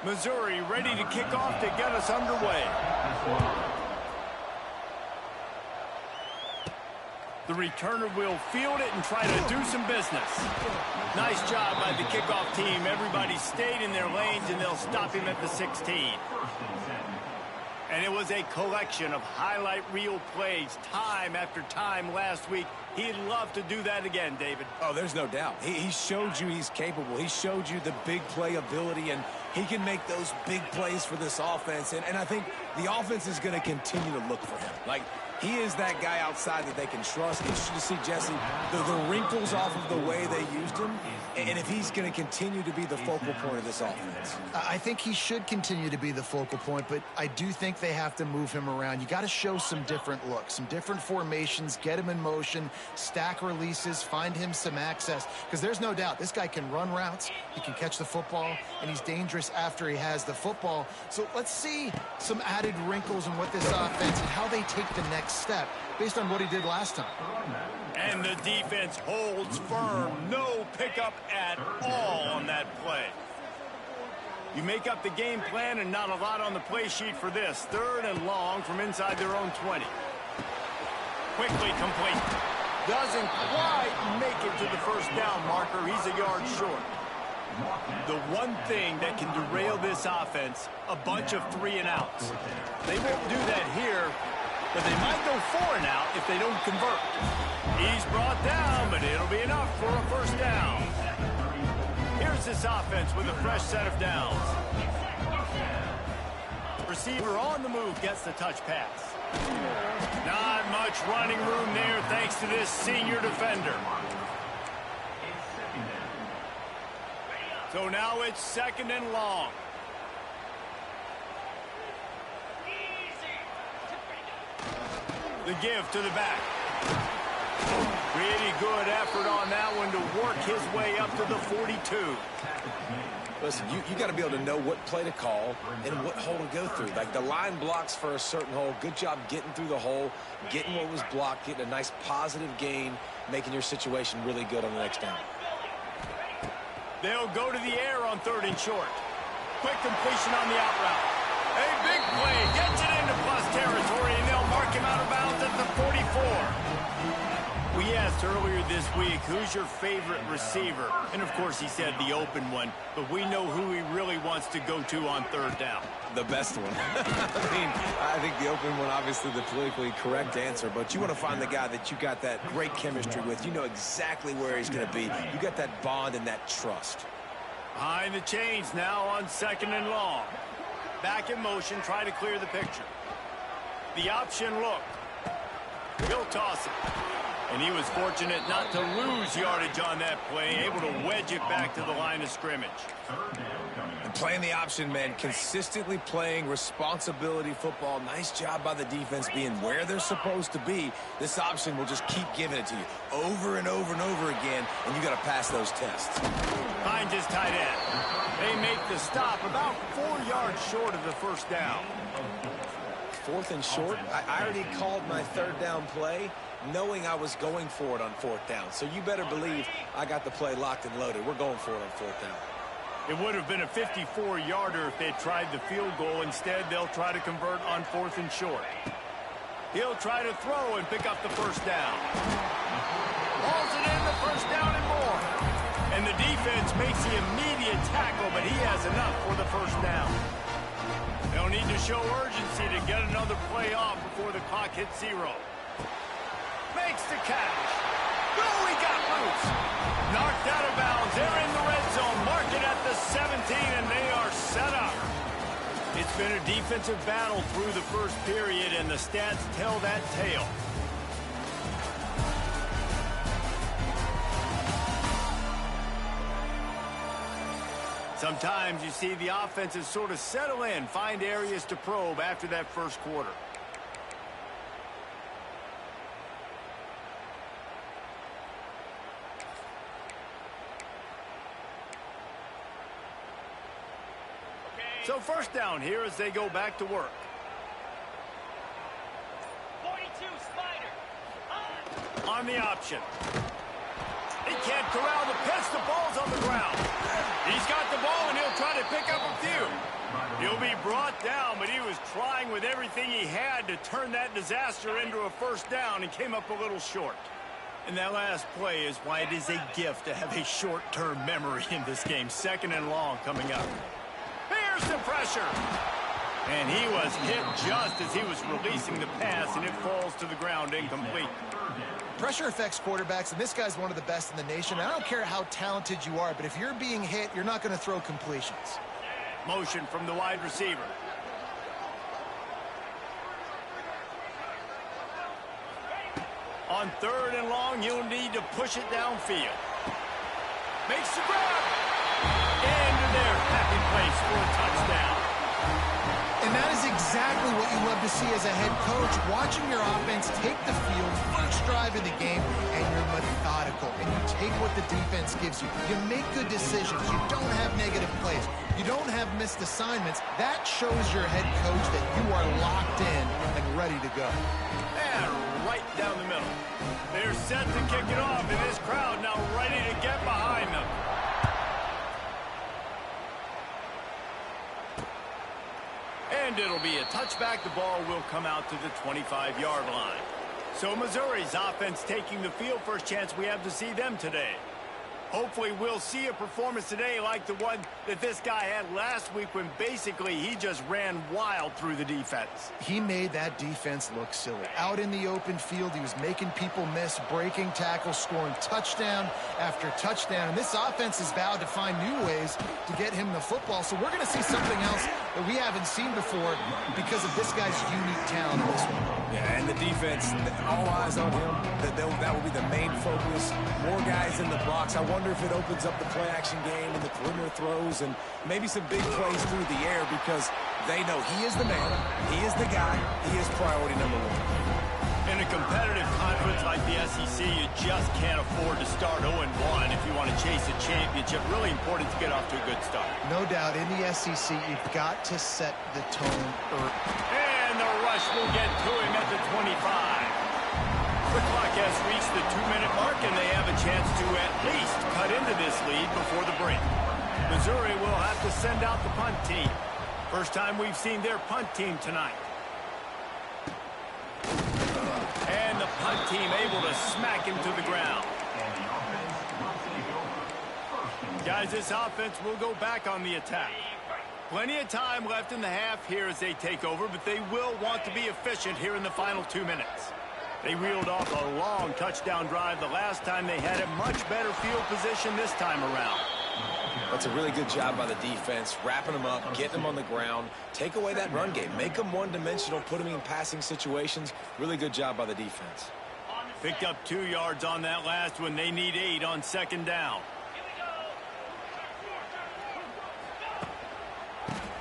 Missouri ready to kick off to get us underway. The returner will field it and try to do some business. Nice job by the kickoff team. Everybody stayed in their lanes, and they'll stop him at the 16. And it was a collection of highlight reel plays time after time last week. He'd love to do that again, David. Oh, there's no doubt. He showed you he's capable. He showed you the big play ability, and he can make those big plays for this offense. And I think the offense is going to continue to look for him. Like, he is that guy outside that they can trust. Interesting to see, Jesse, the wrinkles off of the way they used him, and if he's going to continue to be the focal point of this offense. I think he should continue to be the focal point, but I do think they have to move him around. You got to show some different looks, some different formations, get him in motion, stack releases, find him some access, because there's no doubt this guy can run routes, he can catch the football, and he's dangerous after he has the football. So let's see some added wrinkles in what this offense and how they take the next step based on what he did last time. And the defense holds firm. No pickup at all on that play. You make up the game plan and not a lot on the play sheet for this. 3rd and long from inside their own 20. Quickly complete. Doesn't quite make it to the first down marker. He's a yard short. The one thing that can derail this offense, a bunch of 3-and-outs. They won't do that here, but they might go 4-and-out if they don't convert. He's brought down, but it'll be enough for a first down. Here's this offense with a fresh set of downs. Receiver on the move gets the touch pass. Not much running room there thanks to this senior defender. So now it's 2nd and long. The give to the back. Pretty good effort on that one to work his way up to the 42. Listen, you got to be able to know what play to call and what hole to go through. Like, the line blocks for a certain hole. Good job getting through the hole, getting what was blocked, getting a nice positive gain, making your situation really good on the next down. They'll go to the air on 3rd and short. Quick completion on the out route. A big play, gets it into plus territory, and they'll mark him out of bounds at the 44. We asked earlier this week, who's your favorite receiver? And, of course, he said the open one, but we know who he really wants to go to on 3rd down. The best one. I think the open one, obviously the politically correct answer, but you want to find the guy that you got that great chemistry with. You know exactly where he's going to be. You got that bond and that trust. Behind the chains now on 2nd and long. Back in motion, try to clear the picture. The option look. He'll toss it. And he was fortunate not to lose yardage on that play, able to wedge it back to the line of scrimmage. And playing the option, man, consistently playing responsibility football. Nice job by the defense being where they're supposed to be. This option will just keep giving it to you over and over and over again, and you got to pass those tests. Finds his tight end. They make the stop about 4 yards short of the first down. 4th and short. I already called my 3rd down play, knowing I was going for it on 4th down. So you better believe I got the play locked and loaded. We're going for it on 4th down. It would have been a 54-yarder if they'd tried the field goal. Instead, they'll try to convert on 4th and short. He'll try to throw and pick up the first down. Hauls it in, the first down and more. And the defense makes the immediate tackle, but he has enough for the first down. They'll need to show urgency to get another play off before the clock hits 0. Makes the catch. Oh, he got loose. Knocked out of bounds. They're in the red zone. Mark it at the 17, and they are set up. It's been a defensive battle through the first period, and the stats tell that tale. Sometimes you see the offenses sort of settle in, find areas to probe after that first quarter. So first down here as they go back to work. 42 Spider. On the option. He can't corral the pitch. The ball's on the ground. He's got the ball, and he'll try to pick up a few. He'll be brought down, but he was trying with everything he had to turn that disaster into a first down and came up a little short. And that last play is why it is a gift to have a short-term memory in this game. 2nd and long coming up. Here's the pressure. And he was hit just as he was releasing the pass, and it falls to the ground incomplete. Pressure affects quarterbacks, and this guy's one of the best in the nation. I don't care how talented you are, but if you're being hit, you're not going to throw completions. Motion from the wide receiver. On 3rd and long, you'll need to push it downfield. Makes the grab. Into their happy place for a touchdown. And that is exactly what you love to see as a head coach, watching your offense take the field, first drive of the game, and you're methodical, and you take what the defense gives you. You make good decisions. You don't have negative plays. You don't have missed assignments. That shows your head coach that you are locked in and ready to go. And right down the middle. They're set to kick it off, and this crowd now ready to get behind them. And it'll be a touchback. The ball will come out to the 25-yard line. So Missouri's offense taking the field. First chance we have to see them today. Hopefully we'll see a performance today like the one that this guy had last week when basically he just ran wild through the defense. He made that defense look silly. Out in the open field, he was making people miss, breaking tackles, scoring touchdown after touchdown. And this offense has vowed to find new ways to get him the football. So we're going to see something else that we haven't seen before because of this guy's unique talent in this one. Yeah, and the defense, all eyes on him. That will be the main focus. More guys in the box. I wonder if it opens up the play-action game and the perimeter throws and maybe some big plays through the air because they know he is the man, he is the guy, he is priority number 1. In a competitive conference like the SEC, you just can't afford to start 0-1 if you want to chase a championship. Really important to get off to a good start. No doubt, in the SEC, you've got to set the tone early. And the rush will get to him at the 25. The clock has reached the 2-minute mark, and they have a chance to at least cut into this lead before the break. Missouri will have to send out the punt team. First time we've seen their punt team tonight. And the punt team able to smack him to the ground. Guys, this offense will go back on the attack. Plenty of time left in the half here as they take over, but they will want to be efficient here in the final 2 minutes. They reeled off a long touchdown drive the last time. They had a much better field position this time around. That's a really good job by the defense, wrapping them up, getting them on the ground, take away that run game, make them one-dimensional, put them in passing situations. Really good job by the defense. Picked up 2 yards on that last one. They need 8 on 2nd down.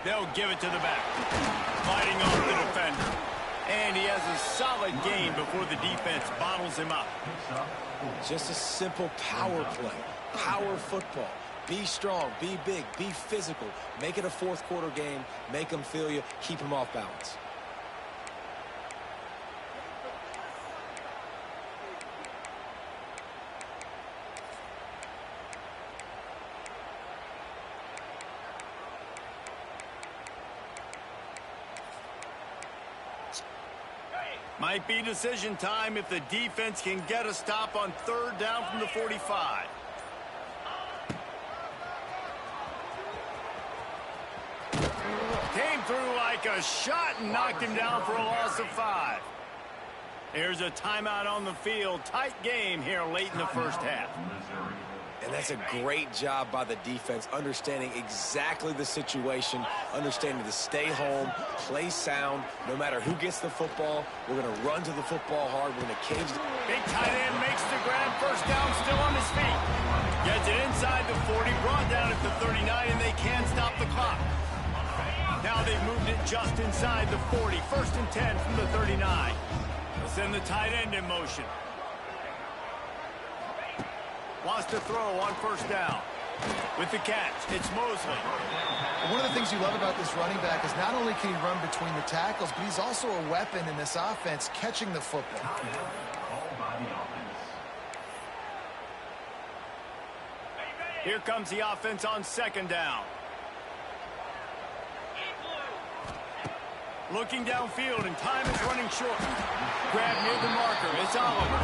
They'll give it to the back. Fighting off the defender. And he has a solid gain before the defense bottles him up. Just a simple power play, power football. Be strong, be big, be physical. Make it a 4th quarter game. Make them feel you. Keep them off balance. Might be decision time if the defense can get a stop on 3rd down from the 45. Came through like a shot and knocked him down for a loss of 5. Here's a timeout on the field. Tight game here late in the first half. And that's a great job by the defense, understanding exactly the situation, understanding to stay home, play sound. No matter who gets the football, we're going to run to the football hard. We're going to cage. Big tight end makes the grab. First down, still on his feet. Gets it inside the 40, brought down at the 39, and they can't stop the clock. Now they've moved it just inside the 40. 1st and 10 from the 39. They'll send the tight end in motion. Wants to throw on 1st down. With the catch, it's Mosley. One of the things you love about this running back is not only can he run between the tackles, but he's also a weapon in this offense, catching the football. Here comes the offense on second down. Looking downfield, and time is running short. Grab near the marker. It's Oliver.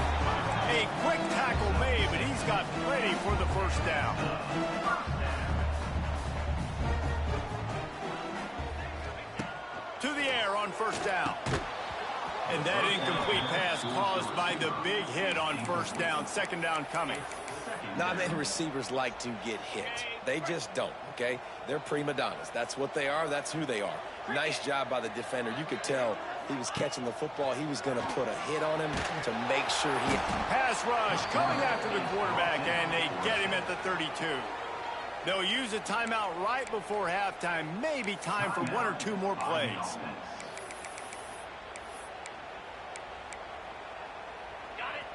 A quick tackle made, but he's got plenty for the first down. To the air on first down. And that incomplete pass caused by the big hit on first down. Second down coming. Not many receivers like to get hit. They just don't, okay? They're prima donnas. That's what they are. That's who they are. Nice job by the defender. You could tell he was catching the football. He was going to put a hit on him to make sure he... Pass rush coming after the quarterback, and they get him at the 32. They'll use a timeout right before halftime. Maybe time for one or two more plays.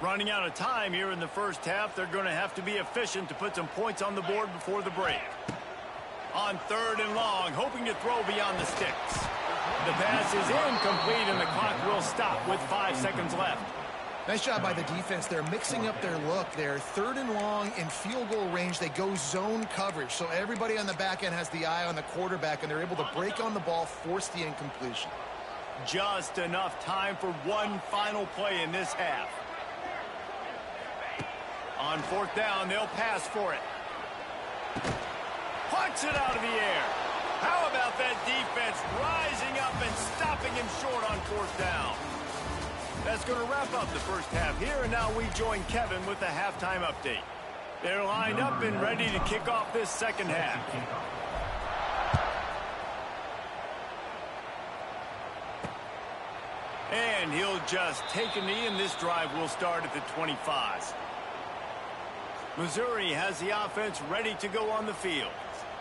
Running out of time here in the first half. They're going to have to be efficient to put some points on the board before the break. On third and long, hoping to throw beyond the sticks. The pass is incomplete, and the clock will stop with 5 seconds left. Nice job by the defense. They're mixing up their look. They're third and long in field goal range. They go zone coverage, so everybody on the back end has the eye on the quarterback, and they're able to break on the ball, force the incompletion. Just enough time for one final play in this half. On fourth down, they'll pass for it. Punts it out of the air. How about that defense rising up and stopping him short on fourth down? That's going to wrap up the first half here, and now we join Kevin with the halftime update. They're lined up and ready to kick off this second half. And he'll just take a knee, and this drive will start at the 25. Missouri has the offense ready to go on the field.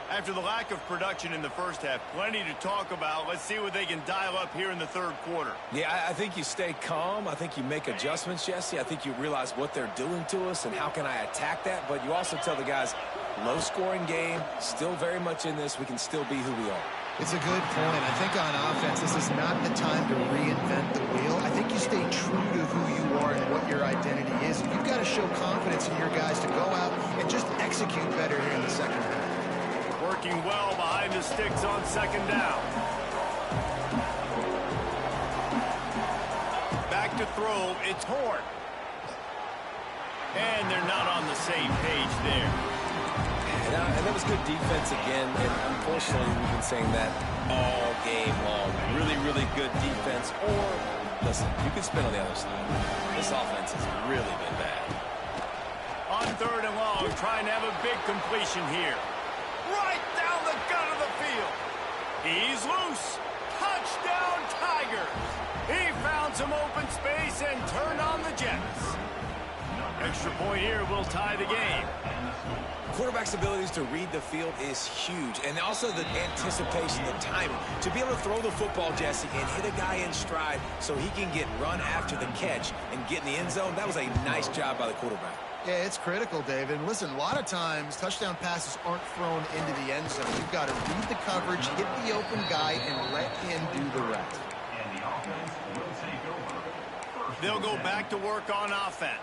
After the lack of production in the first half, plenty to talk about. Let's see what they can dial up here in the third quarter. Yeah, I think you stay calm. I think you make adjustments, Jesse. I think you realize what they're doing to us and how can I attack that. But you also tell the guys, low-scoring game, still very much in this. We can still be who we are. It's a good point. I think on offense, this is not the time to reinvent the wheel. I think you stay true to who you are and what your identity is. And you've got to show confidence in your guys to go out and just execute better here in the second half. Working well behind the sticks on second down. Back to throw, it's Horn. And they're not on the same page there. And that was good defense again, and unfortunately we've been saying that all game long. Really, really good defense. Or, listen, you can spin on the other side. This offense has really been bad. On third and long, trying to have a big completion here. Right down the gut of the field. He's loose. Touchdown, Tigers. He found some open space and turned on the Jets. Extra point here will tie the game. Quarterback's abilities to read the field is huge, and also the anticipation, the timing. To be able to throw the football, Jesse, and hit a guy in stride so he can get run after the catch and get in the end zone, that was a nice job by the quarterback. Yeah, it's critical, David. And listen, a lot of times touchdown passes aren't thrown into the end zone. You've got to read the coverage, hit the open guy, and let him do the rest. They'll go back to work on offense.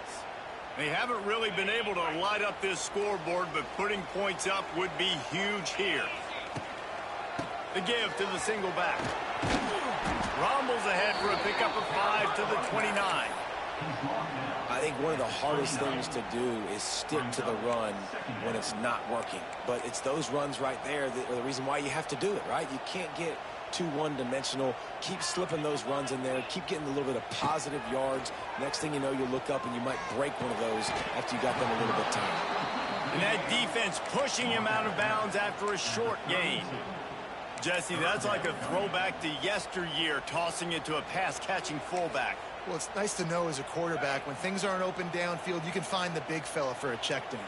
They haven't really been able to light up this scoreboard, but putting points up would be huge here. The give to the single back. Rumbles ahead for a pickup of 5 to the 29. I think one of the hardest things to do is stick to the run when it's not working. But it's those runs right there that are the reason why you have to do it, right? You can't get too one-dimensional. Keep slipping those runs in there. Keep getting a little bit of positive yards. Next thing you know, you'll look up and you might break one of those after you got them a little bit tired. And that defense pushing him out of bounds after a short gain. Jesse, that's like a throwback to yesteryear, tossing it to a pass-catching fullback. Well, it's nice to know as a quarterback, when things aren't open downfield, you can find the big fella for a check down.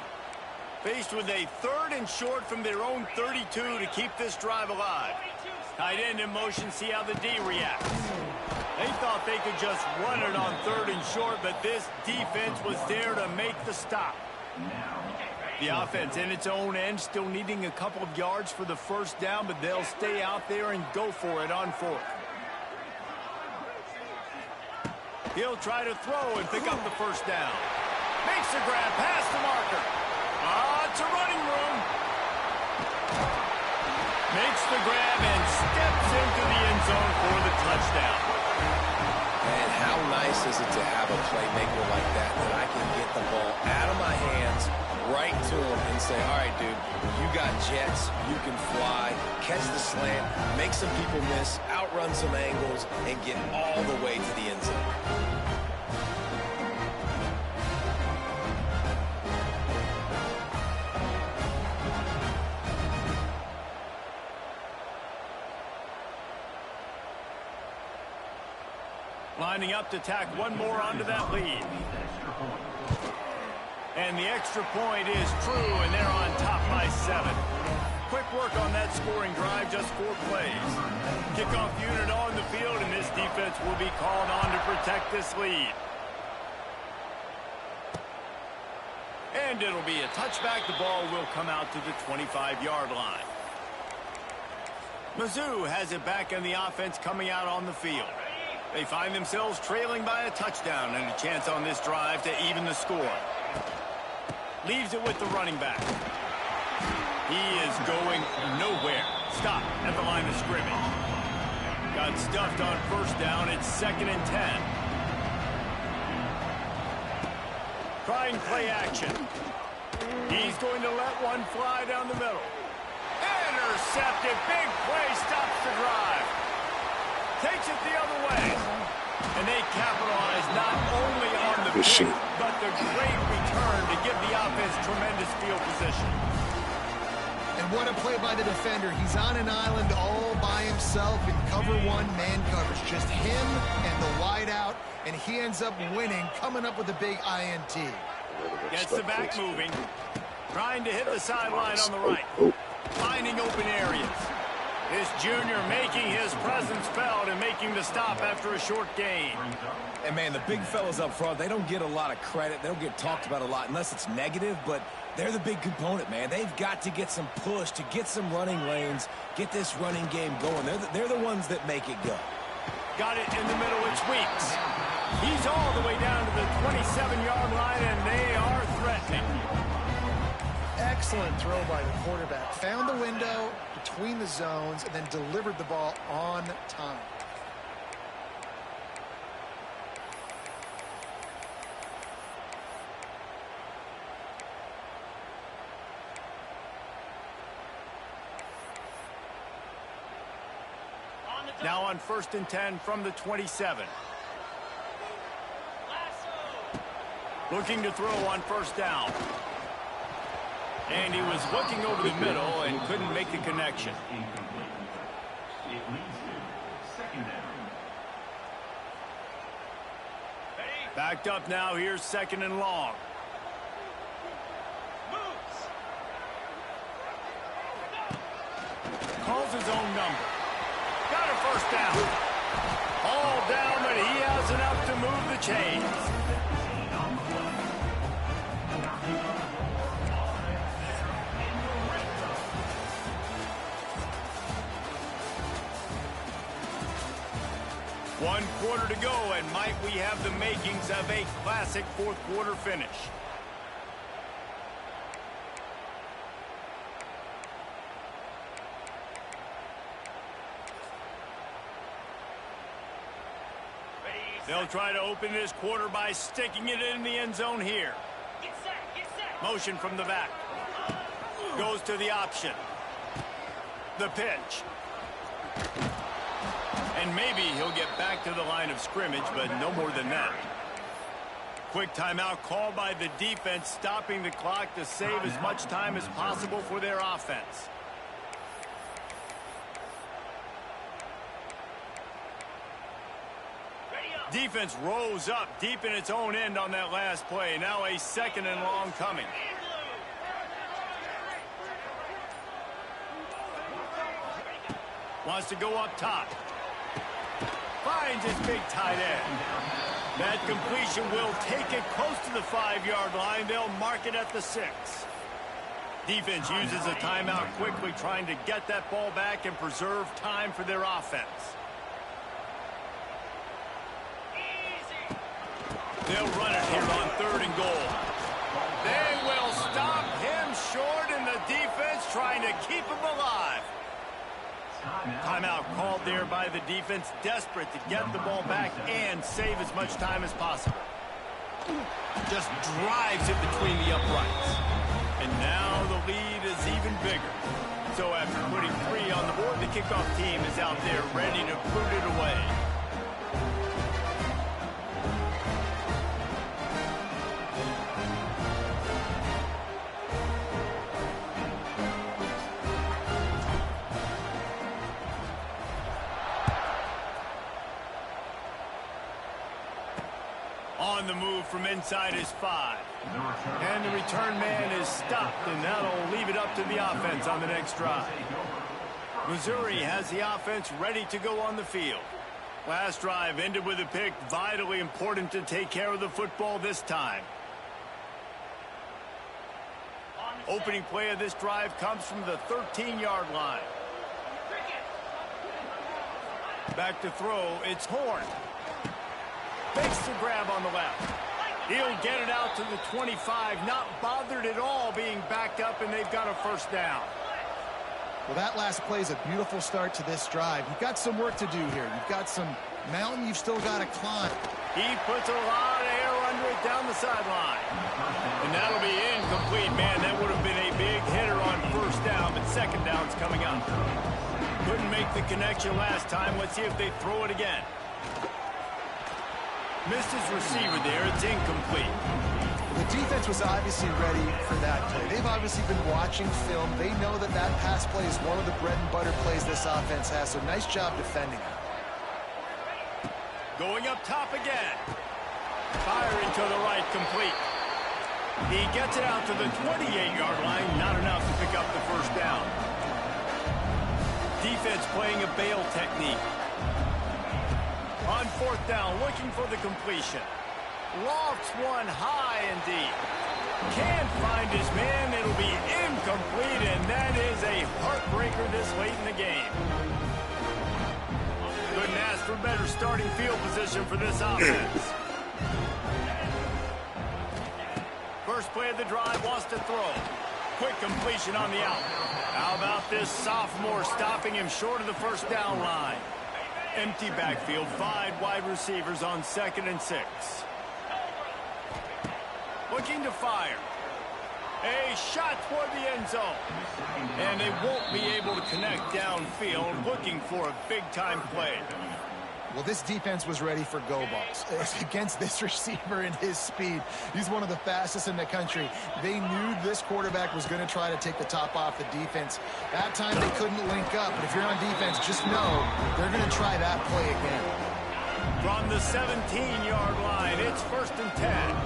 Faced with a third and short from their own 32 to keep this drive alive. Tight end in motion, see how the D reacts. They thought they could just run it on third and short, but this defense was there to make the stop. The offense in its own end, still needing a couple of yards for the first down, but they'll stay out there and go for it on fourth. He'll try to throw and pick up the first down. Makes the grab past the marker. It's a running room. nice is it to have a playmaker like that I can get the ball out of my hands right to him and say, all right, dude, you got jets, you can fly, catch the slant, make some people miss, outrun some angles, and get all the way to the end zone. Lining up to tack one more onto that lead. And the extra point is true, and they're on top by 7. Quick work on that scoring drive, just 4 plays. Kickoff unit on the field, and this defense will be called on to protect this lead. And it'll be a touchback. The ball will come out to the 25-yard line. Mizzou has it back, and the offense coming out on the field. They find themselves trailing by a touchdown and a chance on this drive to even the score. Leaves it with the running back. He is going nowhere. Stop at the line of scrimmage. Got stuffed on first down. It's 2nd and 10. Trying play action. He's going to let one fly down the middle. Intercepted. Big play stops the drive. Takes it the other way. And they capitalize not only on the pick, but the great return to give the offense tremendous field position. And what a play by the defender. He's on an island all by himself in cover 1 man coverage. Just him and the wideout, and he ends up winning, coming up with a big INT. Gets the back moving. Trying to hit the sideline on the right. Finding open areas. This junior making his presence felt and making the stop after a short gain. And, man, the big fellas up front, they don't get a lot of credit. They don't get talked about a lot unless it's negative, but they're the big component, man. They've got to get some push, to get some running lanes, get this running game going. They're the ones that make it go. Got it in the middle. It's Weeks. He's all the way down to the 27-yard line, and they are threatening. Excellent throw by the quarterback. Found the window between the zones and then delivered the ball on time. Now on 1st and 10 from the 27. Looking to throw on first down. And he was looking over the middle and couldn't make the connection. Backed up now. Here's 2nd and long. Calls his own number. Got a first down. All down, but he has enough to move the chains. One quarter to go, and might we have the makings of a classic 4th quarter finish. They'll try to open this quarter by sticking it in the end zone here. Get set. Motion from the back. Goes to the option. The pitch. And maybe he'll get back to the line of scrimmage, but no more than that. Quick timeout called by the defense, stopping the clock to save as much time as possible for their offense. Defense rose up deep in its own end on that last play. Now a 2nd and long coming. Wants to go up top. Finds his big tight end. That completion will take it close to the 5-yard line. They'll mark it at the 6. Defense uses a timeout quickly, trying to get that ball back and preserve time for their offense. They'll run it here on 3rd and goal. They will stop him short, and the defense trying to keep him alive. Timeout called there by the defense, desperate to get the ball back and save as much time as possible. Just drives it between the uprights. And now the lead is even bigger. So after putting 3 on the board, the kickoff team is out there ready to put it away. On the move from inside his 5. And the return man is stopped, and that'll leave it up to the offense on the next drive. Missouri has the offense ready to go on the field. Last drive ended with a pick. Vitally important to take care of the football this time. Opening play of this drive comes from the 13-yard line. Back to throw, it's Horn. Makes the grab on the left. He'll get it out to the 25, not bothered at all being backed up, and they've got a first down. Well, that last play is a beautiful start to this drive. You've got some work to do here. You've got some mountain you've still got to climb. He puts a lot of air under it down the sideline. And that'll be incomplete. Man, that would have been a big hitter on first down, but second down's coming up. Couldn't make the connection last time. Let's see if they throw it again. Missed his receiver there. It's incomplete. The defense was obviously ready for that play. They've obviously been watching film. They know that that pass play is one of the bread and butter plays this offense has, so nice job defending it. Going up top again. Firing to the right, complete. He gets it out to the 28-yard line. Not enough to pick up the first down. Defense playing a bail technique. On fourth down, looking for the completion. Lofts one high and deep. Can't find his man. It'll be incomplete, and that is a heartbreaker this late in the game. Couldn't ask for better starting field position for this offense. First play of the drive, wants to throw. Quick completion on the out. How about this sophomore stopping him short of the first down line? Empty backfield, 5 wide receivers on 2nd and 6. Looking to fire. A shot toward the end zone. And they won't be able to connect downfield, looking for a big-time play. Well, this defense was ready for go balls. Against this receiver and his speed, he's one of the fastest in the country. They knew this quarterback was going to try to take the top off the defense. That time they couldn't link up, but if you're on defense, just know they're going to try that play again. From the 17-yard line, it's 1st and 10.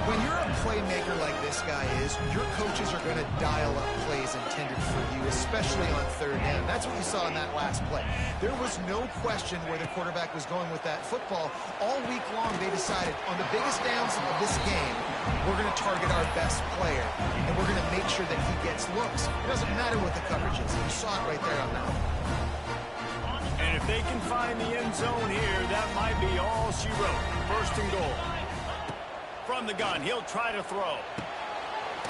When you're a playmaker like this guy is, your coaches are going to dial up plays intended for you, especially on 3rd down. That's what you saw in that last play. There was no question where the quarterback was going with that football. All week long, they decided on the biggest downs of this game, we're going to target our best player, and we're going to make sure that he gets looks. It doesn't matter what the coverage is. You saw it right there on that one. And if they can find the end zone here, that might be all she wrote. 1st and goal. From the gun, he'll try to throw.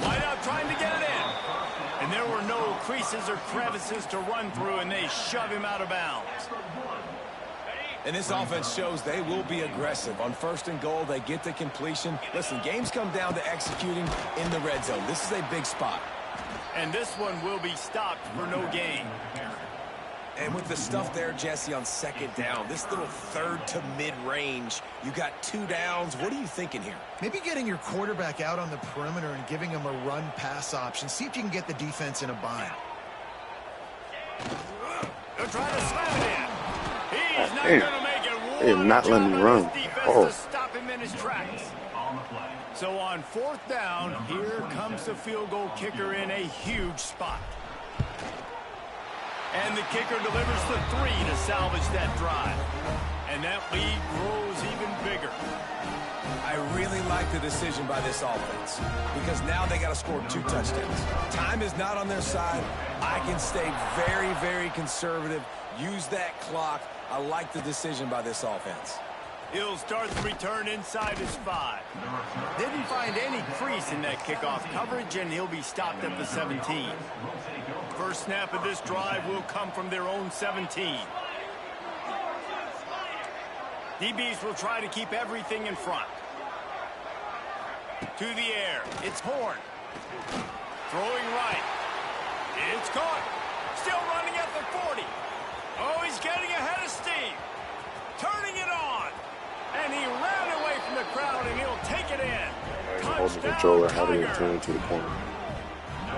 Wide out trying to get it in. And there were no creases or crevices to run through, and they shove him out of bounds. And this offense shows they will be aggressive. On 1st and goal, they get the completion. Listen, games come down to executing in the red zone. This is a big spot. And this one will be stopped for no gain. And with the stuff there, Jesse, on 2nd down, this little 3rd to mid-range, you got 2 downs. What are you thinking here? Maybe getting your quarterback out on the perimeter and giving him a run-pass option. See if you can get the defense in a bind. They're trying to slam it in. He's not going to make it. They have not let me run. To stop him in his tracks. So on 4th down, here comes the field goal kicker in a huge spot. And the kicker delivers the 3 to salvage that drive. And that lead grows even bigger. I really like the decision by this offense because now they got to score 2 touchdowns. Time is not on their side. I can stay very, very conservative. Use that clock. I like the decision by this offense. He'll start the return inside his 5. Didn't find any crease in that kickoff coverage, and he'll be stopped at the 17. First snap of this drive will come from their own 17. DBs will try to keep everything in front. To the air. It's Horn. Throwing right. It's caught. Still running at the 40. Oh, he's getting ahead of steam. Turning it on. And he ran away from the crowd, and he'll take it in. Holding the controller, having it turn to the corner.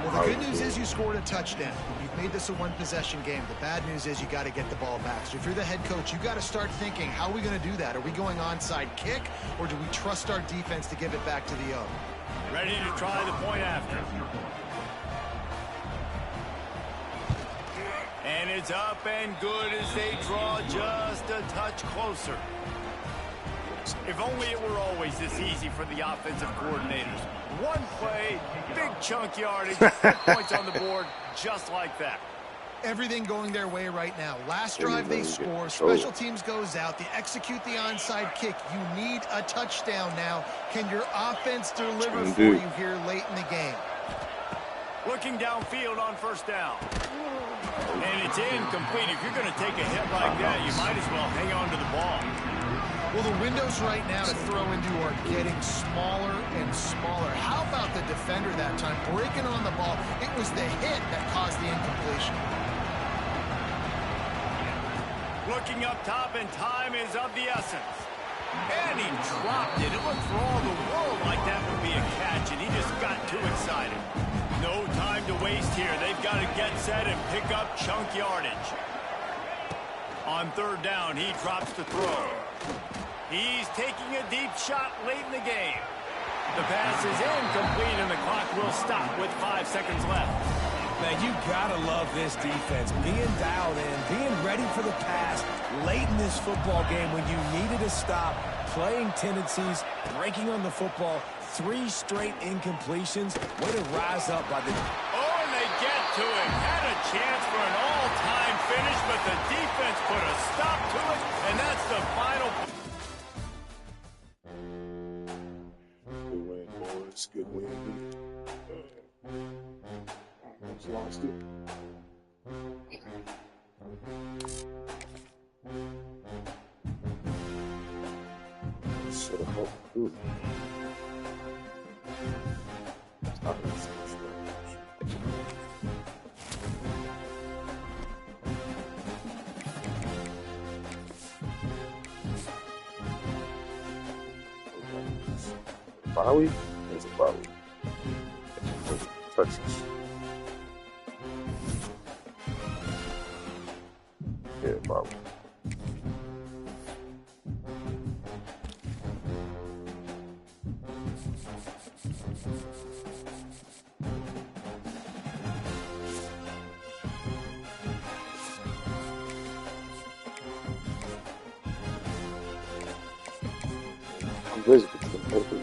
Well, the good news is you scored a touchdown. You've made this a one-possession game. The bad news is you got to get the ball back. So if you're the head coach, you got to start thinking, how are we going to do that? Are we going onside kick, or do we trust our defense to give it back to the O? Ready to try the point after. And it's up and good as they draw just a touch closer. If only it were always this easy for the offensive coordinators. One play, big chunk yardage, points on the board, just like that. Everything going their way right now. Last drive they score, special teams goes out, they execute the onside kick. You need a touchdown now. Can your offense deliver for you here late in the game? Looking downfield on first down. And it's incomplete. If you're going to take a hit like that, you might as well hang on to the ball. Well, the windows right now to throw into are getting smaller and smaller. How about the defender that time breaking on the ball? It was the hit that caused the incompletion. Looking up top, and time is of the essence. And he dropped it. It looked for all the world like that would be a catch, and he just got too excited. No time to waste here. They've got to get set and pick up chunk yardage. On third down, he drops the throw. He's taking a deep shot late in the game. The pass is incomplete, and the clock will stop with 5 seconds left. Man, you gotta love this defense. Being dialed in, being ready for the pass late in this football game when you needed a stop, playing tendencies, breaking on the football, 3 straight incompletions. Way to rise up by the... Oh, and they get to it. Had a chance for an all-time finish, but the defense put a stop to it, and that's the final... Good win, boys. Good win. Almost lost it. Should have hoped. Ooh. Stop this. Bowie? There's a Bowie. Texas. Yeah, Bowie. I'm busy with the paper.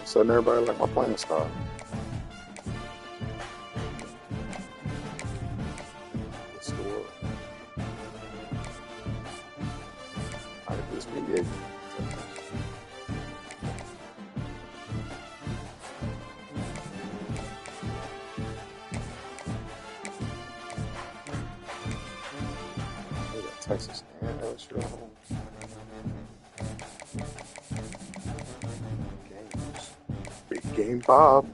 Sudden everybody like my playing style. Just me, yeah. We got Texas and LSU at home. Games. Big game, Bob.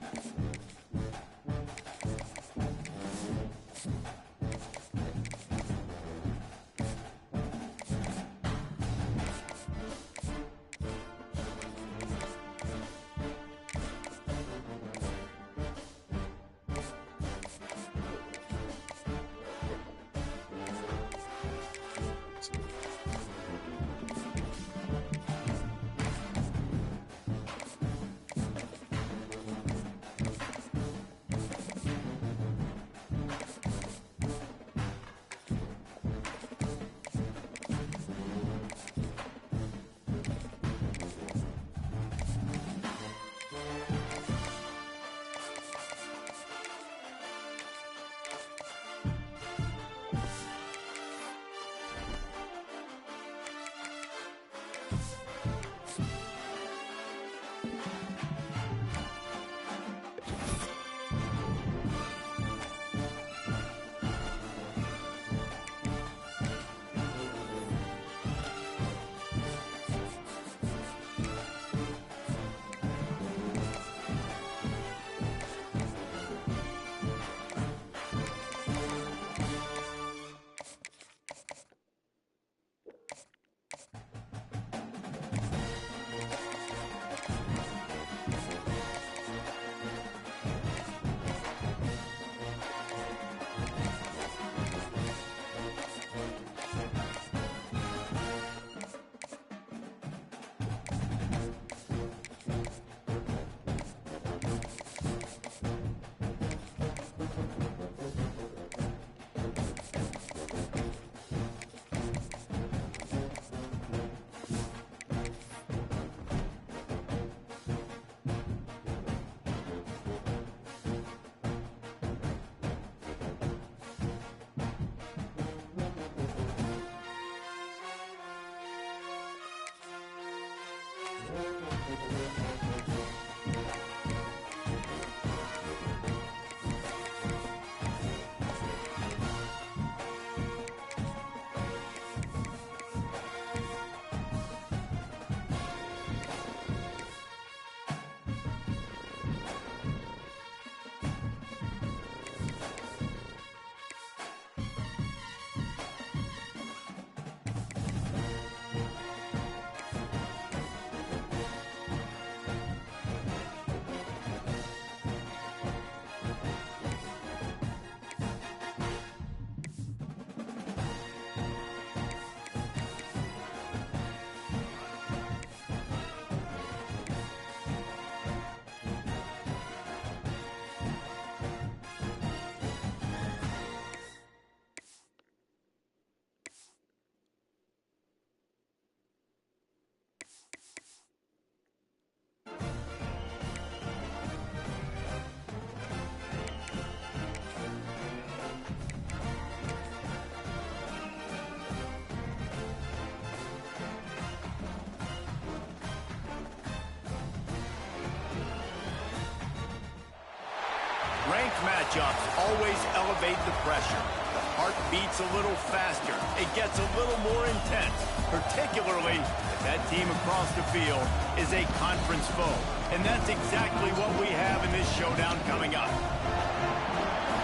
Ranked matchups always elevate the pressure. The heart beats a little faster. It gets a little more intense, particularly if that team across the field is a conference foe. And that's exactly what we have in this showdown coming up.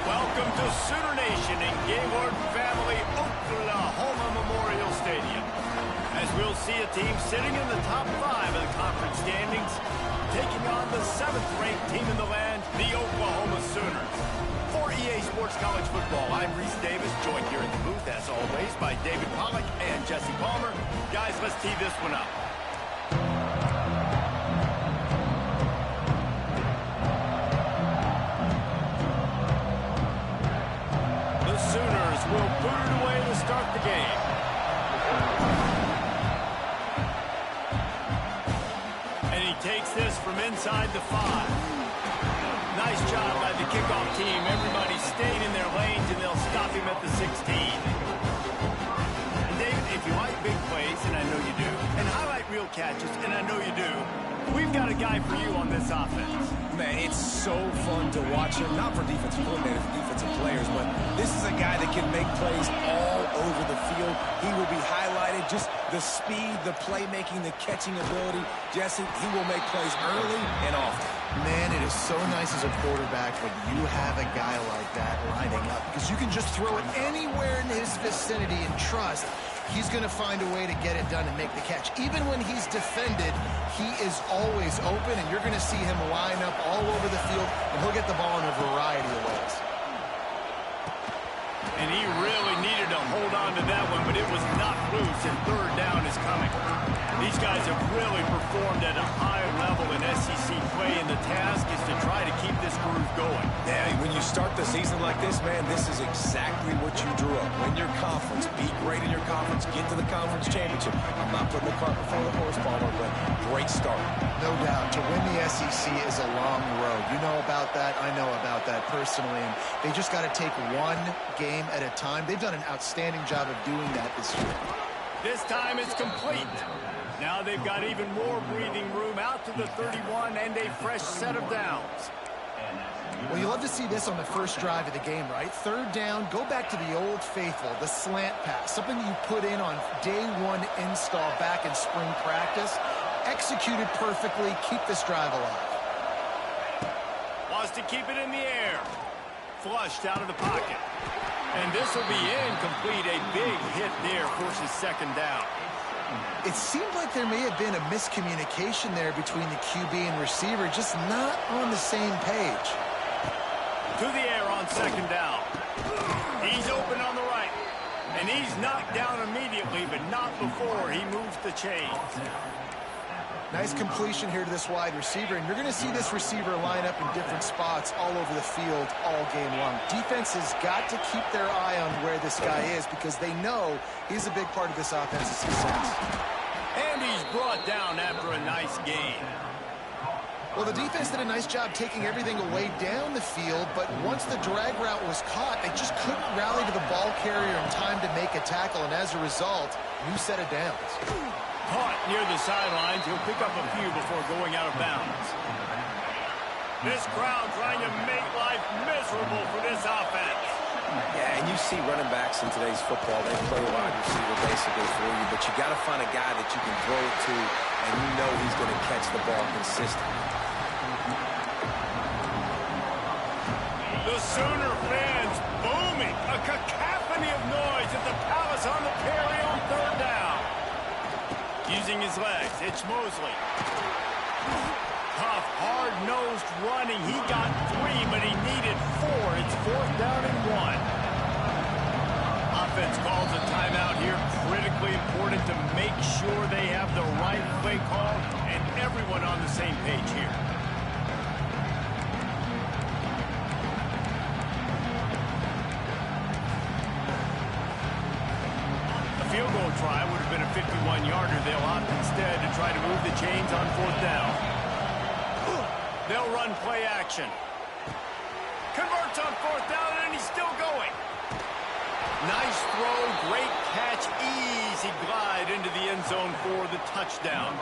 Welcome to Sooner Nation in Gaylord Family Oklahoma Memorial Stadium. As we'll see a team sitting in the top 5 of the conference standings, taking on the 7th-ranked team in the land, the Oklahoma Sooners. For EA Sports College Football, I'm Reese Davis, joined here in the booth, as always, by David Pollack and Jesse Palmer. Guys, let's tee this one up. The Sooners will put it away to start the game. And he takes this from inside the 5. Nice job by the kickoff team. Everybody staying in their lanes, and they'll stop him at the 16. And David, if you like big plays, and I know you do, and field catches, and I know you do, we've got a guy for you on this offense. Man, it's so fun to watch him, not for defensive coordinators, for defensive players, but this is a guy that can make plays all over the field. He will be highlighted, just the speed, the playmaking, the catching ability. Jesse, he will make plays early and often. Man, it is so nice as a quarterback when you have a guy like that lining up, because you can just throw it anywhere in his vicinity and trust he's going to find a way to get it done and make the catch. Even when he's defended, he is always open, and you're going to see him line up all over the field, and he'll get the ball in a variety of ways. And he really needed to hold on to that one, but it was not loose, and third down is coming. These guys have really performed at a high level in SEC play, and the task is to try to keep this groove going. Yeah, when you start the season like this, man, this is exactly what you drew up. Win your conference, be great in your conference, get to the conference championship. I'm not putting the cart before the horse, Palmer, but great start. No doubt. To win the SEC is a long road. You know about that. I know about that personally. And they just got to take one game at a time. They've done an outstanding job of doing that this year. This time it's complete. Now they've got even more breathing room out to the 31 and a fresh set of downs. Well, you love to see this on the first drive of the game, right? Third down, go back to the old faithful, the slant pass, something you put in on day one install back in spring practice. Executed perfectly, keep this drive alive. Wants to keep it in the air. Flushed out of the pocket. And this will be incomplete. A big hit there forces second down. It seemed like there may have been a miscommunication there between the QB and receiver, just not on the same page. To the air on second down. He's open on the right. And he's knocked down immediately, but not before he moves the chains. Nice completion here to this wide receiver, and you're going to see this receiver line up in different spots all over the field all game long. Defense has got to keep their eye on where this guy is because they know he's a big part of this offense's success. And he's brought down after a nice gain. Well, the defense did a nice job taking everything away down the field, but once the drag route was caught, they just couldn't rally to the ball carrier in time to make a tackle, and as a result, new set of downs. Caught near the sidelines. He'll pick up a few before going out of bounds. This crowd trying to make life miserable for this offense. Yeah, and you see running backs in today's football, they play wide receiver basically for you, but you got to find a guy that you can throw it to, and you know he's going to catch the ball consistently. The Sooner fans booming. A cacophony of noise at the Palace on the Perry on third down. Using his legs, it's Mosley. Tough, hard-nosed running. He got 3, but he needed 4. It's fourth down and 1. Offense calls a timeout here. Critically important to make sure they have the right play call and everyone on the same page here. Field goal try would have been a 51-yarder. They'll opt instead to try to move the chains on fourth down. They'll run play action. Converts on fourth down, and he's still going. Nice throw, great catch, easy glide into the end zone for the touchdown.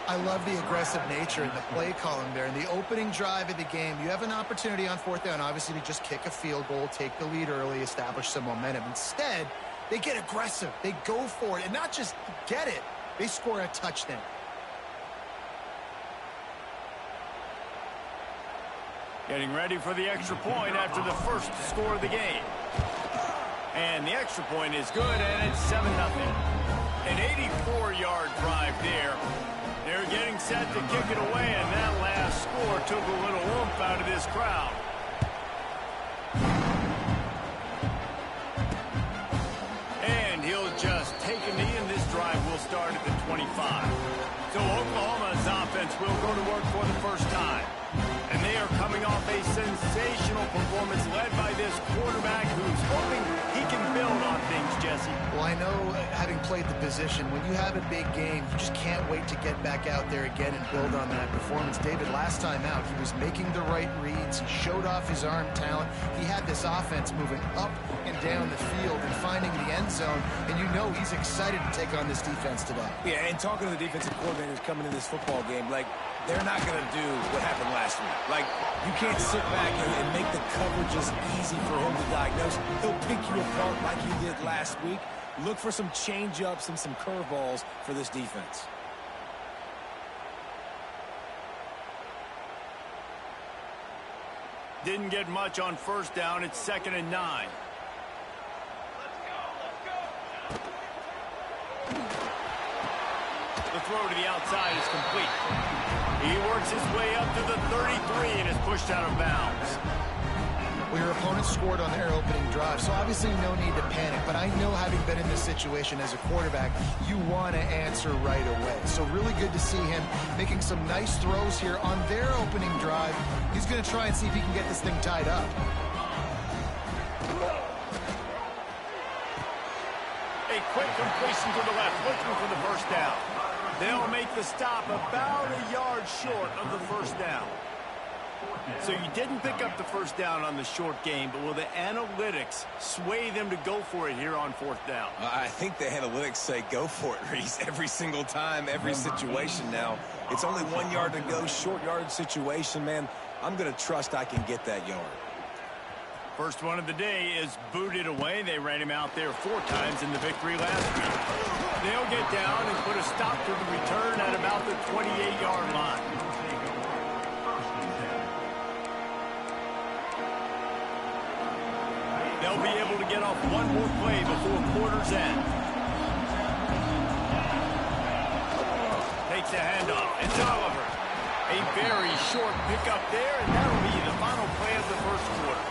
I love the aggressive nature in the play calling there. In the opening drive of the game, you have an opportunity on fourth down, obviously, to just kick a field goal, take the lead early, establish some momentum. Instead, they get aggressive. They go for it. And not just get it, they score a touchdown. Getting ready for the extra point after the first score of the game. And the extra point is good, and it's 7-0. An 84-yard drive there. They're getting set to kick it away, and that last score took a little oomph out of this crowd. He'll just take a knee, and this drive will start at the 25. So Oklahoma's offense will go to work for the first time. And they are coming off a sensational performance led by this quarterback who's hoping he can build on things, Jesse. Well, I know, having played the position, when you have a big game, you just can't wait to get back out there again and build on that performance. David, last time out, he was making the right reads. He showed off his arm talent. He had this offense moving up and down the field and finding the end zone, and you know he's excited to take on this defense today. Yeah, and talking to the defensive coordinators coming in this football game, like, they're not going to do what happened last week. Like, you can't sit back and make the coverages easy for him to diagnose. He'll pick you apart like he did last week. Look for some change-ups and some curveballs for this defense. Didn't get much on first down. It's 2nd and 9. The throw to the outside is complete. He works his way up to the 33 and is pushed out of bounds. Well, your opponent scored on their opening drive, so obviously no need to panic. But I know, having been in this situation as a quarterback, you want to answer right away. So really good to see him making some nice throws here on their opening drive. He's going to try and see if he can get this thing tied up. A quick completion to the left, looking for the first down. They'll make the stop about a yard short of the first down. So you didn't pick up the first down on the short game, but will the analytics sway them to go for it here on 4th down? I think the analytics say go for it, Reese, every single time, every situation now. It's only 1 yard to go, short yard situation, man. I'm going to trust I can get that yard. First one of the day is booted away. They ran him out there 4 times in the victory last week. They'll get down and put a stop to the return at about the 28-yard line. They'll be able to get off one more play before quarter's end. Takes a handoff. It's Oliver. A very short pickup there, and that'll be the final play of the first quarter.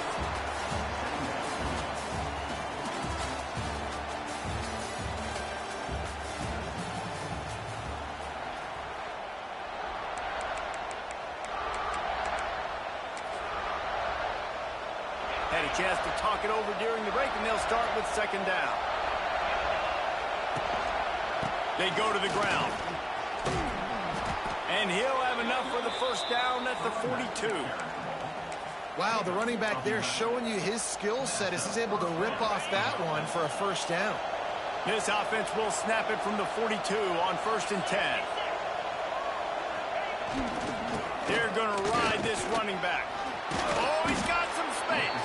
Had a chance to talk it over during the break, and they'll start with 2nd down. They go to the ground. And he'll have enough for the first down at the 42. Wow, the running back there showing you his skill set as he's able to rip off that one for a first down. This offense will snap it from the 42 on 1st and 10. They're going to ride this running back. Oh, he's got some space.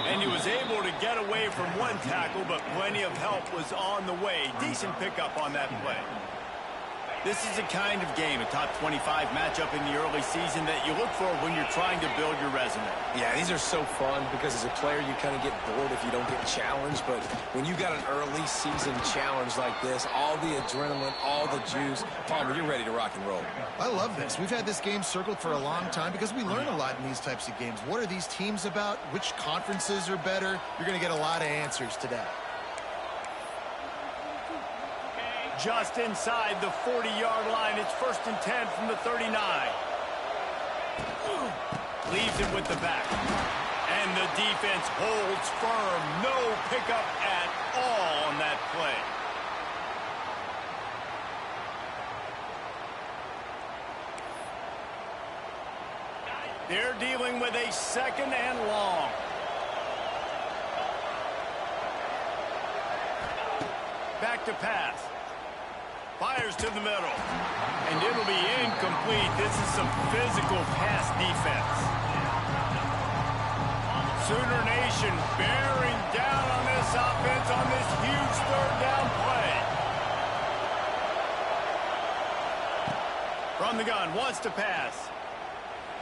And he was able to get away from one tackle, but plenty of help was on the way. Decent pickup on that play. This is a kind of game, a top 25 matchup in the early season that you look for when you're trying to build your resume. Yeah, these are so fun because as a player, you kind of get bored if you don't get challenged. But when you got an early season challenge like this, all the adrenaline, all the juice, Palmer, you're ready to rock and roll. I love this. We've had this game circled for a long time because we learn a lot in these types of games. What are these teams about? Which conferences are better? You're going to get a lot of answers today. Just inside the 40-yard line. It's 1st and 10 from the 39. Leaves it with the back. And the defense holds firm. No pickup at all on that play. They're dealing with a 2nd and long. Back to pass. Fires to the middle. And it'll be incomplete. This is some physical pass defense. Sooner Nation bearing down on this offense on this huge 3rd down play. From the gun, wants to pass.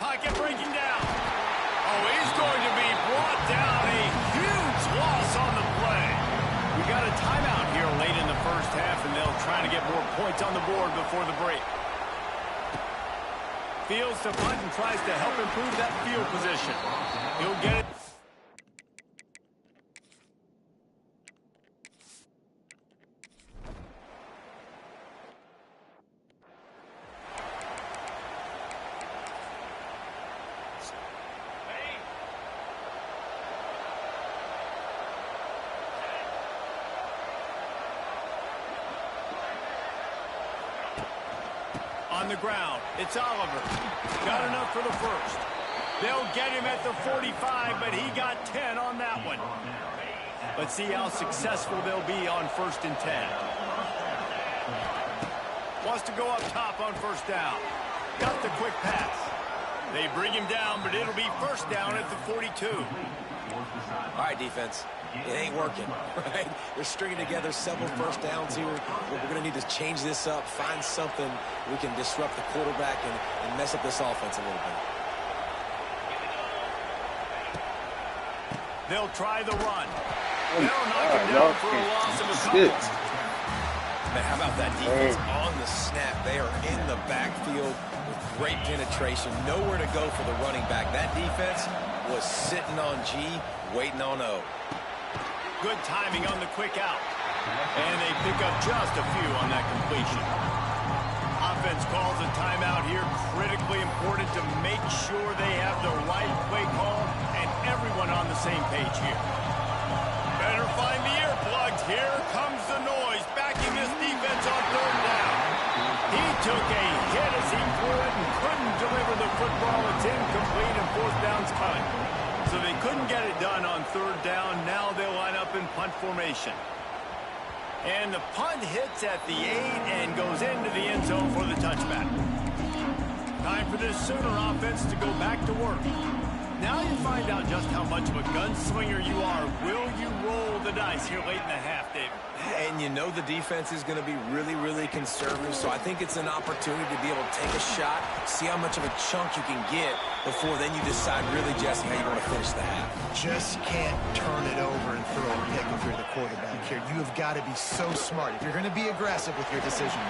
Pocket breaking down. Oh, he's going to be brought down. A huge loss on the play. We got a timeout here late in the first half, and they'll try to get more points on the board before the break. Fields to punt and tries to help improve that field position. He'll get it. On the ground, it's Oliver. Got enough for the first. They'll get him at the 45, but he got 10 on that one. Let's see how successful they'll be on 1st and 10. Wants to go up top on 1st down. Got the quick pass. They bring him down, but it'll be 1st down at the 42. All right, defense. It ain't working, right? They're stringing together several 1st downs here. We're going to need to change this up, find something we can disrupt the quarterback and mess up this offense a little bit. They'll try the run. They'll knock him down for a loss of a couple. Man, how about that defense on the snap? They are in the backfield with great penetration. Nowhere to go for the running back. That defense was sitting on G, waiting on O. Good timing on the quick out. And they pick up just a few on that completion. Offense calls a timeout here. Critically important to make sure they have the right play call and everyone on the same page here. Better find the earplugs. Here comes the noise, backing this defense on 3rd down. He took a hit as he threw it and couldn't deliver the football. It's incomplete and 4th down's cut. So they couldn't get it done on 3rd down. Now they'll line up in punt formation. And the punt hits at the 8 and goes into the end zone for the touchback. Time for this Sooner offense to go back to work. Now you find out just how much of a gunslinger you are. Will you roll the dice here late in the half, David? And you know the defense is going to be really, really conservative, so I think it's an opportunity to be able to take a shot, see how much of a chunk you can get before then you decide really, Jesse, how you want to finish the half. Just can't turn it over and throw a pick if you're the quarterback here. You have got to be so smart if you're going to be aggressive with your decision.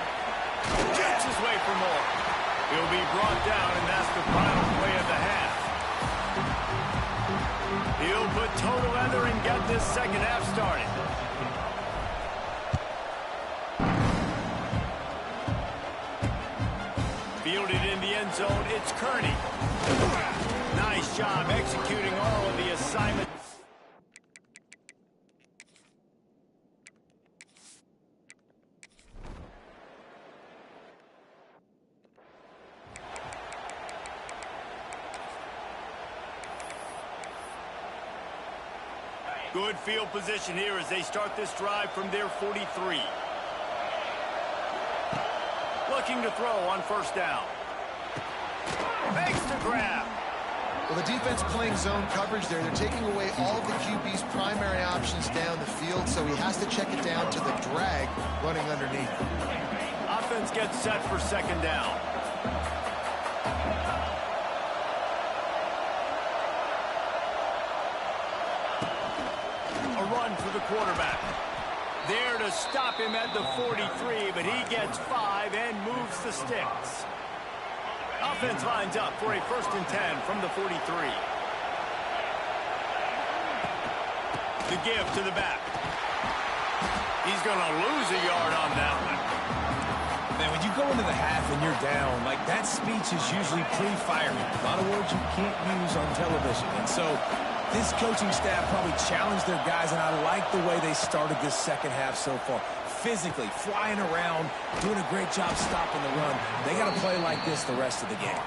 Gets his way for more. He'll be brought down, and that's the final play of the half. He'll put toe to leather and get this 2nd half started. Fielded in the end zone, it's Kearney. Nice job executing all of the assignments. Good field position here as they start this drive from their 43. Looking to throw on 1st down. Makes the grab. Well, the defense playing zone coverage there. They're taking away all of the QB's primary options down the field, so he has to check it down to the drag running underneath. Offense gets set for 2nd down. A run for the quarterback. There to stop him at the 43, but he gets 5 and moves the sticks. Offense lines up for a 1st and 10 from the 43. The give to the back. He's going to lose a yard on that one. Man, when you go into the half and you're down, like that speech is usually pretty fiery. A lot of words you can't use on television. And so this coaching staff probably challenged their guys, and I like the way they started this 2nd half so far. Physically, flying around, doing a great job stopping the run. They got to play like this the rest of the game.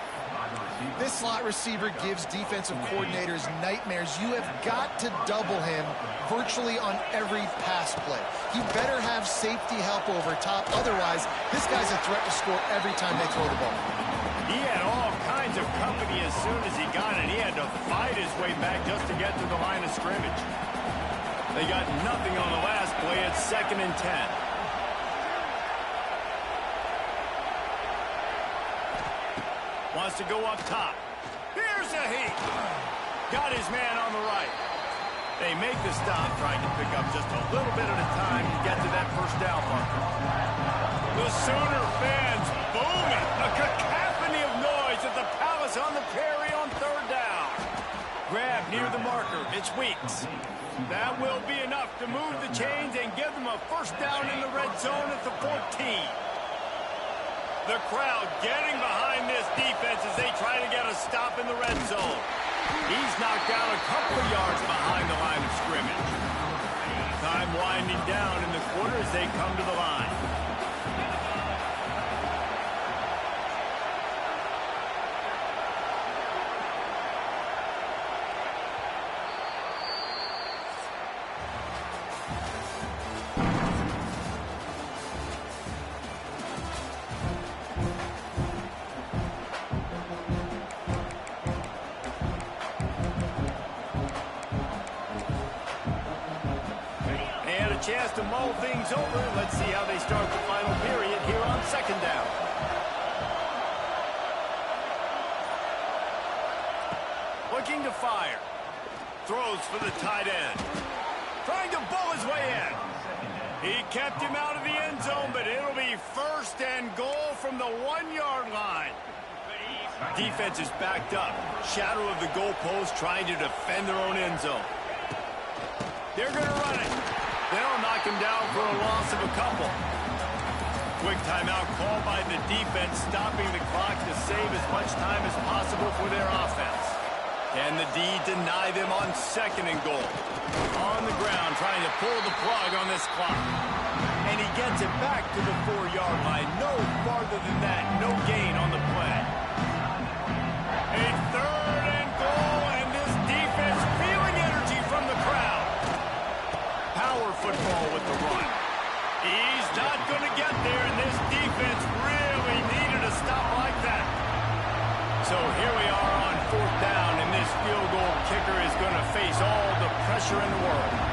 This slot receiver gives defensive coordinators nightmares. You have got to double him virtually on every pass play. He better have safety help over top. Otherwise, this guy's a threat to score every time they throw the ball. He had all kinds of company as soon as he got it. He had to fight his way back just to get to the line of scrimmage. They got nothing on the last play. It's 2nd and 10. Wants to go up top. Here's a heat. Got his man on the right. They make the stop, trying to pick up just a little bit at a time to get to that 1st down marker. The Sooner fans booming. A cacophony of noise at the Palace on the Prairie on 3rd down. Grab near the marker. It's Weeks. That will be enough to move the chains and give them a 1st down in the red zone at the 14. The crowd getting behind this defense as they try to get a stop in the red zone. He's knocked down a couple of yards behind the line of scrimmage. Time winding down in the quarter as they come to the line. chance to mull things over. Let's see how they start the final period here on second down. Looking to fire. Throws for the tight end. Trying to bull his way in. He kept him out of the end zone, but it'll be first and goal from the 1-yard line. Defense is backed up. Shadow of the goalpost trying to defend their own end zone. They're going to run it. They'll knock him down for a loss of a couple. Quick timeout called by the defense, stopping the clock to save as much time as possible for their offense. Can the D deny them on second and goal? On the ground, trying to pull the plug on this clock. And he gets it back to the 4-yard line. No farther than that. No gain on the play. A third and goal, and this defense feeling energy from the crowd. Power football with the run. He's not going to get there, and this defense really needed a stop like that. So here we are on fourth down, and this field goal kicker is going to face all the pressure in the world.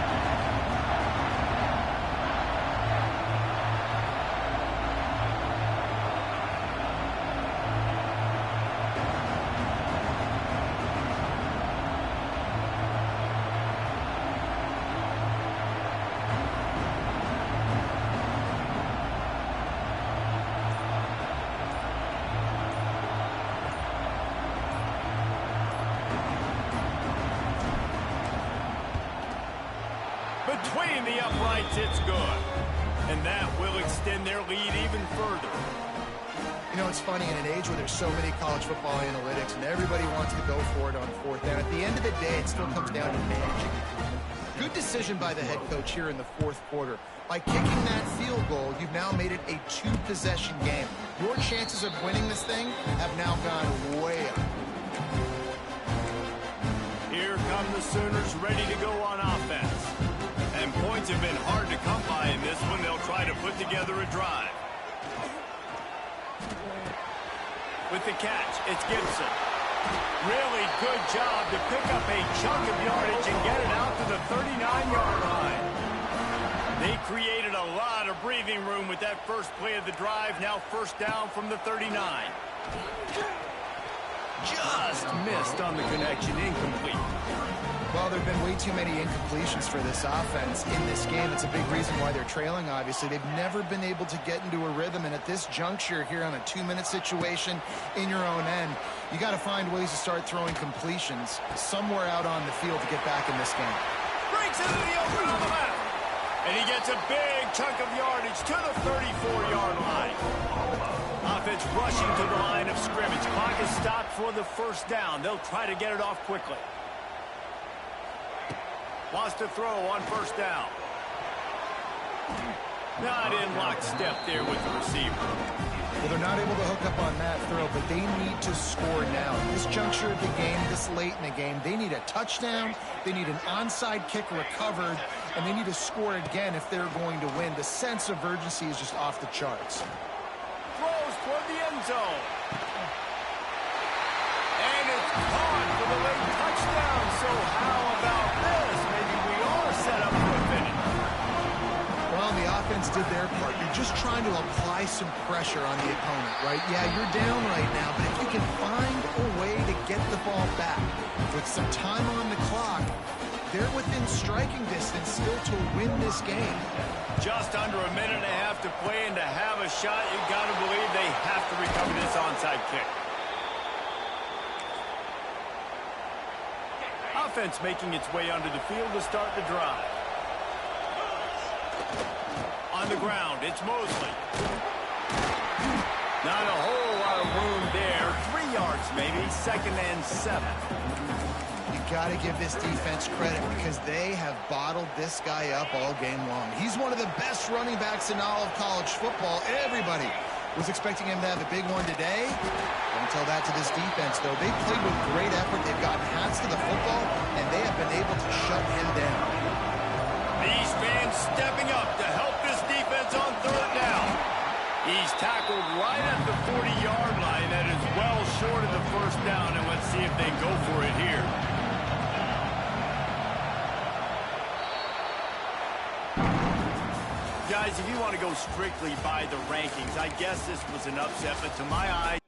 Between the uprights, it's good. And that will extend their lead even further. You know, it's funny, in an age where there's so many college football analytics and everybody wants to go for it on fourth down, at the end of the day, it still comes down to managing. Good decision by the head coach here in the fourth quarter. By kicking that field goal, you've now made it a 2-possession game. Your chances of winning this thing have now gone way up. Here come the Sooners ready to go on offense. And points have been hard to come by in this one. They'll try to put together a drive. With the catch, it's Gibson. Really good job to pick up a chunk of yardage and get it out to the 39-yard line. They created a lot of breathing room with that first play of the drive. Now first down from the 39. Just missed on the connection, incomplete. Well, there have been way too many incompletions for this offense in this game. It's a big reason why they're trailing, obviously. They've never been able to get into a rhythm, and at this juncture here on a 2-minute situation in your own end, you got to find ways to start throwing completions somewhere out on the field to get back in this game. Breaks into the open on the left. And he gets a big chunk of yardage to the 34-yard line. Offense rushing to the line of scrimmage. Clock is stopped for the first down. They'll try to get it off quickly. Wants to throw on first down. Not in lockstep there with the receiver. Well, they're not able to hook up on that throw, but they need to score now. This juncture of the game, this late in the game, they need a touchdown, they need an onside kick recovered, and they need to score again if they're going to win. The sense of urgency is just off the charts. Throws toward the end zone. And it's caught for the late touchdown. So how about this? Maybe we are set up for a finish. Well, the offense did their part. You're just trying to apply some pressure on the opponent, right? Yeah, you're down right now, but if you can find a way to get the ball back with some time on the clock, they're within striking distance still to win this game. Just under a minute and a half to play, and to have a shot, you got to believe they have to recover this onside kick. Offense making its way onto the field to start the drive. On the ground, it's Mosley. Not a whole lot of room there. 3 yards maybe, 2nd and 7. You got to give this defense credit because they have bottled this guy up all game long. He's one of the best running backs in all of college football. Everybody was expecting him to have a big one today. Don't tell that to this defense, though. They played with great effort. They've gotten hands to the football, and they have been able to shut him down. These fans stepping up to help this defense on third down. He's tackled right at the 40-yard line. That is well short of the first down, and let's see if they go for it here. Guys, if you want to go strictly by the rankings, I guess this was an upset, but to my eyes,